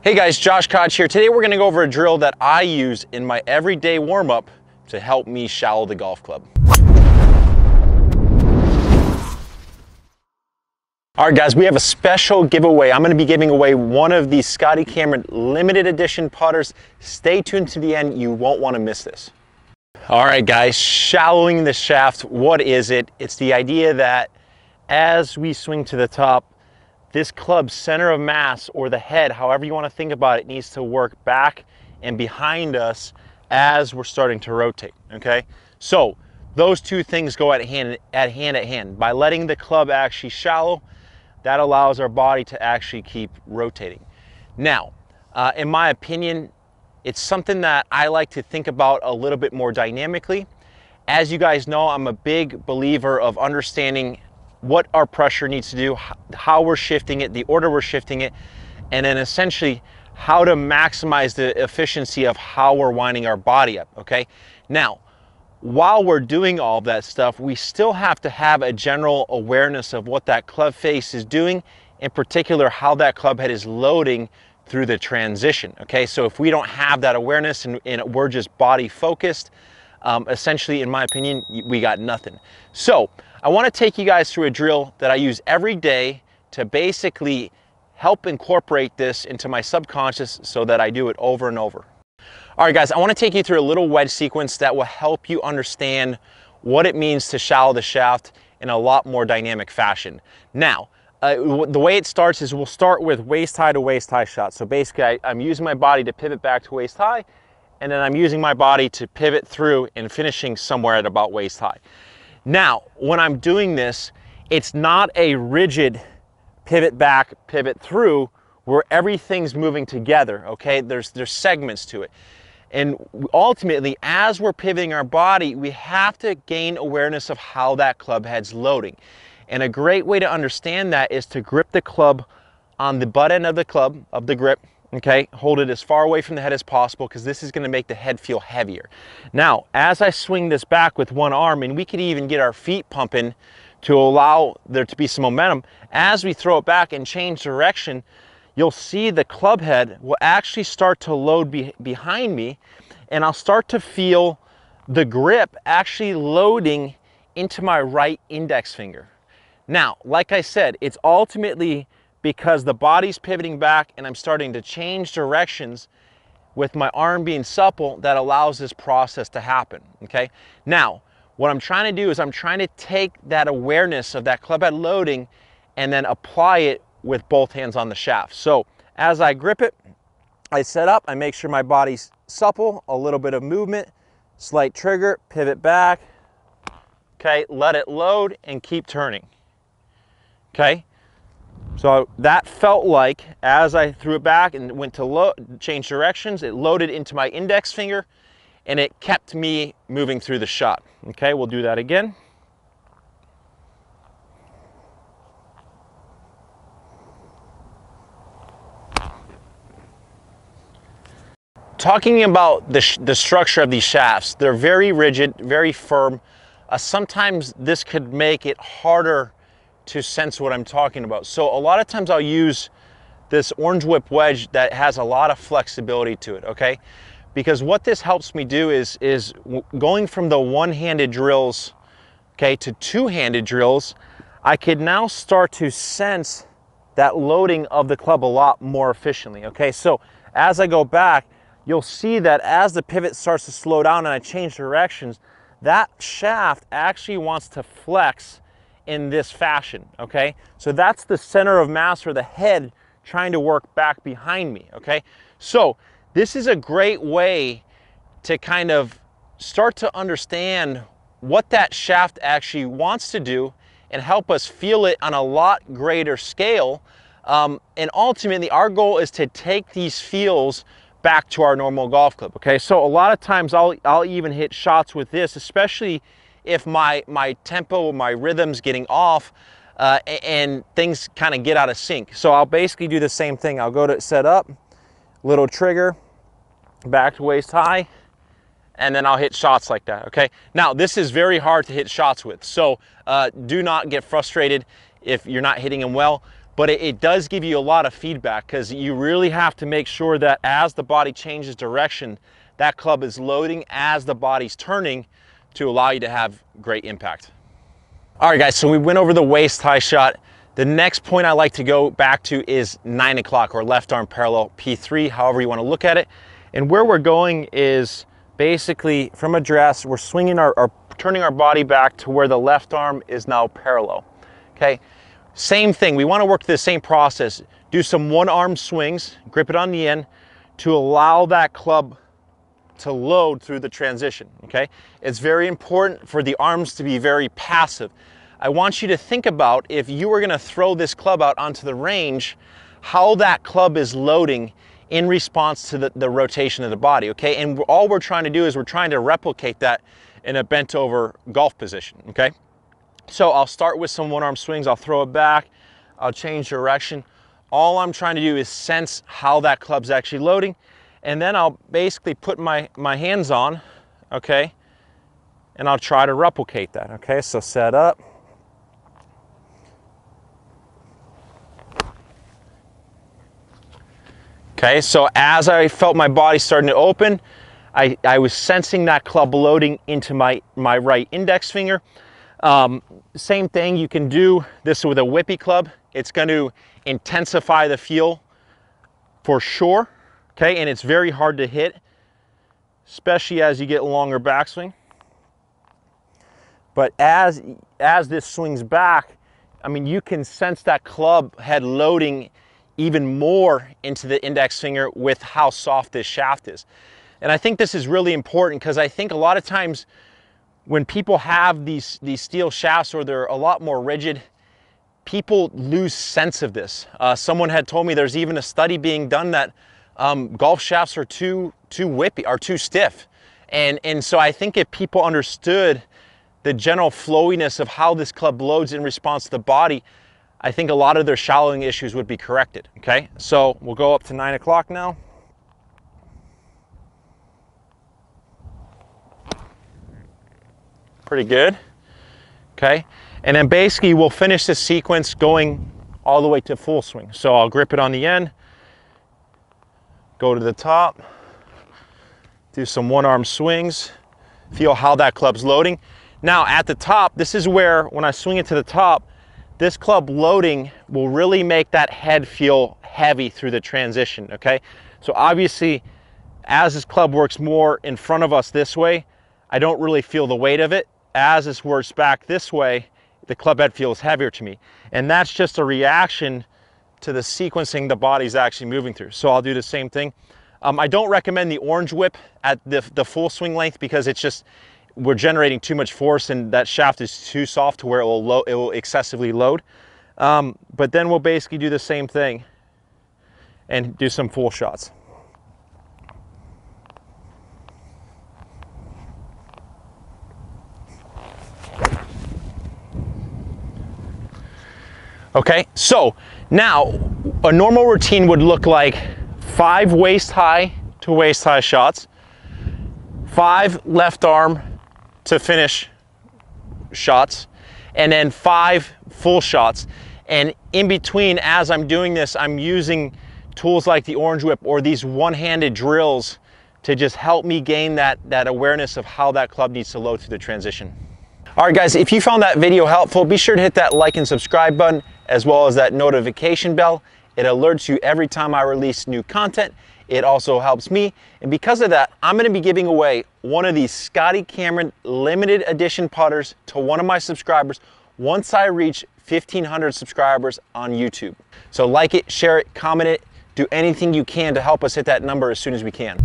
Hey guys, Josh Koch here. Today we're gonna go over a drill that I use in my everyday warm-up to help me shallow the golf club. All right guys, we have a special giveaway. I'm gonna be giving away one of these Scotty Cameron limited edition putters. Stay tuned to the end, you won't wanna miss this. All right guys, shallowing the shaft, what is it? It's the idea that as we swing to the top, this club's center of mass, or the head, however you want to think about it, needs to work back and behind us as we're starting to rotate, okay? So those two things go hand at hand. By letting the club actually shallow, that allows our body to actually keep rotating. Now, in my opinion, it's something that I like to think about a little bit more dynamically. As you guys know, I'm a big believer of understanding what our pressure needs to do, how we're shifting it, the order we're shifting it, and then essentially how to maximize the efficiency of how we're winding our body up, okay? Now, while we're doing all that stuff, we still have to have a general awareness of what that club face is doing, in particular how that club head is loading through the transition, okay? So if we don't have that awareness and we're just body focused, essentially, in my opinion, we got nothing. So I want to take you guys through a drill that I use every day to basically help incorporate this into my subconscious so that I do it over and over. All right, guys, I want to take you through a little wedge sequence that will help you understand what it means to shallow the shaft in a lot more dynamic fashion. Now, the way it starts is we'll start with waist high to waist high shot. So basically, I'm using my body to pivot back to waist high, and then I'm using my body to pivot through and finishing somewhere at about waist high. Now, when I'm doing this, it's not a rigid pivot back, pivot through, where everything's moving together, okay? There's segments to it. And ultimately, as we're pivoting our body, we have to gain awareness of how that club head's loading. And a great way to understand that is to grip the club on the butt end of the club, of the grip, okay? Hold it as far away from the head as possible, because this is going to make the head feel heavier. Now, as I swing this back with one arm, and we could even get our feet pumping to allow there to be some momentum, as we throw it back and change direction, you'll see the club head will actually start to load behind me, and I'll start to feel the grip actually loading into my right index finger. Now, like I said, it's ultimately because the body's pivoting back and I'm starting to change directions with my arm being supple that allows this process to happen, okay? Now, what I'm trying to do is I'm trying to take that awareness of that club head loading and then apply it with both hands on the shaft. So as I grip it, I set up, I make sure my body's supple, a little bit of movement, slight trigger, pivot back, okay? Let it load and keep turning, okay? So that felt like, as I threw it back and went to change directions, it loaded into my index finger and it kept me moving through the shot. Okay, we'll do that again. Talking about the structure of these shafts, they're very rigid, very firm. Sometimes this could make it harder to sense what I'm talking about. So a lot of times I'll use this orange whip wedge that has a lot of flexibility to it, okay? Because what this helps me do is going from the one-handed drills, okay, to two-handed drills, I could now start to sense that loading of the club a lot more efficiently, okay? So as I go back, you'll see that as the pivot starts to slow down and I change directions, that shaft actually wants to flex in this fashion, okay? So that's the center of mass, or the head, trying to work back behind me, okay? So this is a great way to kind of start to understand what that shaft actually wants to do and help us feel it on a lot greater scale. And ultimately, our goal is to take these feels back to our normal golf club, okay? So a lot of times I'll even hit shots with this, especially if my tempo, my rhythm's getting off and things kind of get out of sync. So I'll basically do the same thing. I'll go to set up, little trigger, back to waist high, and then I'll hit shots like that, okay? Now, this is very hard to hit shots with, so do not get frustrated if you're not hitting them well. but it does give you a lot of feedback, because you really have to make sure that as the body changes direction, that club is loading as the body's turning to allow you to have great impact. All right, guys, so we went over the waist high shot. The next point I like to go back to is 9 o'clock, or left arm parallel, P3, however you want to look at it. And where we're going is basically from address, we're swinging turning our body back to where the left arm is now parallel, okay? Same thing, we want to work the same process. Do some one arm swings, grip it on the end to allow that club to load through the transition, okay? It's very important for the arms to be very passive. I want you to think about, if you were gonna throw this club out onto the range, how that club is loading in response to the rotation of the body, okay? And all we're trying to do is we're trying to replicate that in a bent over golf position, okay? So I'll start with some one arm swings, I'll throw it back, I'll change direction. All I'm trying to do is sense how that club's actually loading, and then I'll basically put my hands on, okay? And I'll try to replicate that, okay? So set up. Okay, so as I felt my body starting to open, I was sensing that club loading into my right index finger. Same thing, you can do this with a whippy club. It's going to intensify the feel for sure, okay? And it's very hard to hit, especially as you get longer backswing. But as this swings back, I mean, you can sense that club head loading even more into the index finger with how soft this shaft is. And I think this is really important, because I think a lot of times when people have these steel shafts, or they're a lot more rigid, people lose sense of this. Someone had told me there's even a study being done that golf shafts are too whippy, are too stiff. And so I think if people understood the general flowiness of how this club loads in response to the body, I think a lot of their shallowing issues would be corrected, okay? So we'll go up to 9 o'clock now. Pretty good, okay? And then basically we'll finish this sequence going all the way to full swing. So I'll grip it on the end, go to the top, do some one arm swings, feel how that club's loading. Now at the top, this is where, when I swing it to the top, this club loading will really make that head feel heavy through the transition, okay? So obviously, as this club works more in front of us this way, I don't really feel the weight of it. As this works back this way, the club head feels heavier to me. And that's just a reaction to the sequencing the body's actually moving through. So I'll do the same thing. I don't recommend the orange whip at the full swing length, because it's just, we're generating too much force and that shaft is too soft to where it will excessively load. But then we'll basically do the same thing and do some full shots. Okay, so now a normal routine would look like 5 waist high to waist high shots, 5 left arm to finish shots, and then 5 full shots. And in between, as I'm doing this, I'm using tools like the orange whip or these one-handed drills to just help me gain that awareness of how that club needs to load through the transition. All right, guys, if you found that video helpful, be sure to hit that like and subscribe button, as well as that notification bell. It alerts you every time I release new content. It also helps me. And because of that, I'm going to be giving away one of these Scotty Cameron limited edition putters to one of my subscribers once I reach 1,500 subscribers on YouTube. So like it, share it, comment it, do anything you can to help us hit that number as soon as we can.